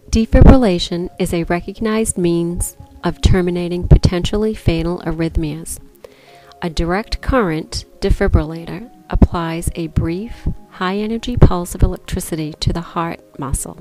Defibrillation is a recognized means of terminating potentially fatal arrhythmias. A direct current defibrillator applies a brief, high-energy pulse of electricity to the heart muscle.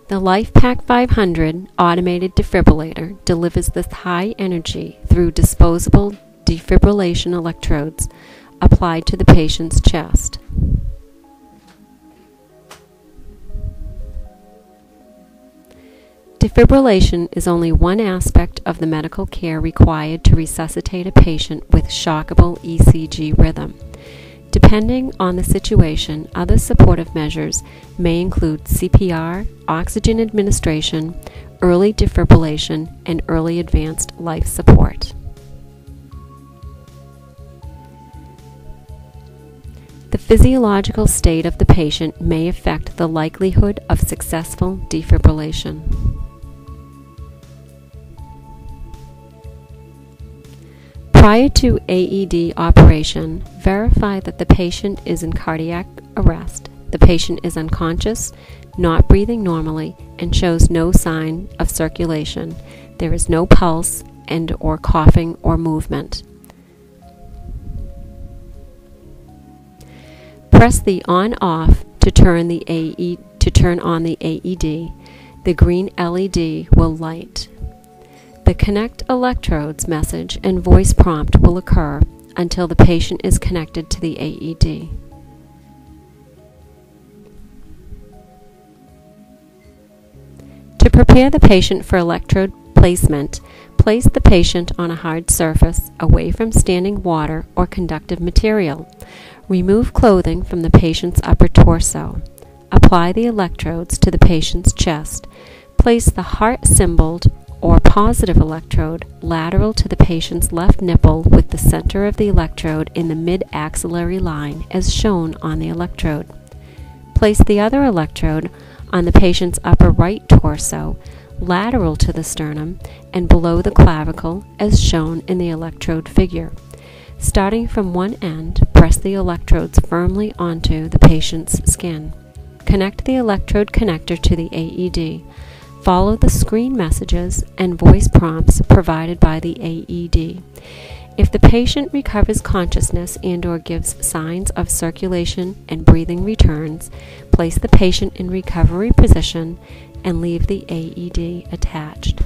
The LifePak 500 automated defibrillator delivers this high energy through disposable defibrillation electrodes applied to the patient's chest. Defibrillation is only one aspect of the medical care required to resuscitate a patient with shockable ECG rhythm. Depending on the situation, other supportive measures may include CPR, oxygen administration, early defibrillation, and early advanced life support. The physiological state of the patient may affect the likelihood of successful defibrillation. Prior to AED operation, verify that the patient is in cardiac arrest, the patient is unconscious, not breathing normally, and shows no sign of circulation. There is no pulse and/or coughing or movement. Press the on/off to turn on the AED. The green LED will light. The connect electrodes message and voice prompt will occur until the patient is connected to the AED. To prepare the patient for electrode placement, place the patient on a hard surface away from standing water or conductive material. Remove clothing from the patient's upper torso. Apply the electrodes to the patient's chest. Place the heart-symboled or positive electrode lateral to the patient's left nipple with the center of the electrode in the mid-axillary line as shown on the electrode. Place the other electrode on the patient's upper right torso, lateral to the sternum and below the clavicle as shown in the electrode figure. Starting from one end, press the electrodes firmly onto the patient's skin. Connect the electrode connector to the AED. Follow the screen messages and voice prompts provided by the AED. If the patient recovers consciousness and/or gives signs of circulation and breathing returns, place the patient in recovery position and leave the AED attached.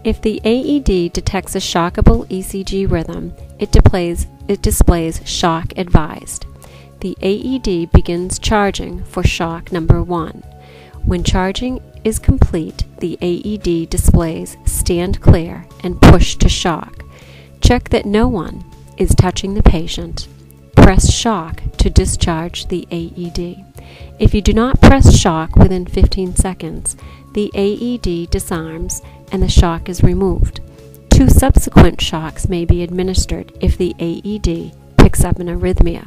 If the AED detects a shockable ECG rhythm, it displays shock advised. The AED begins charging for shock number 1. When charging is complete, the AED displays stand clear and push to shock. Check that no one is touching the patient. Press shock to discharge the AED. If you do not press shock within 15 seconds, the AED disarms and the shock is removed. 2 subsequent shocks may be administered if the AED picks up an arrhythmia.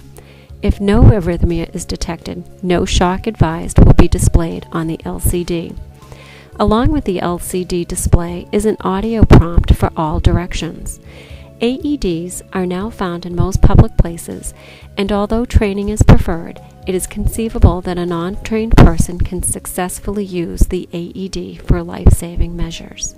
If no arrhythmia is detected, no shock advised will be displayed on the LCD. Along with the LCD display is an audio prompt for all directions. AEDs are now found in most public places, and although training is preferred, it is conceivable that a non-trained person can successfully use the AED for life-saving measures.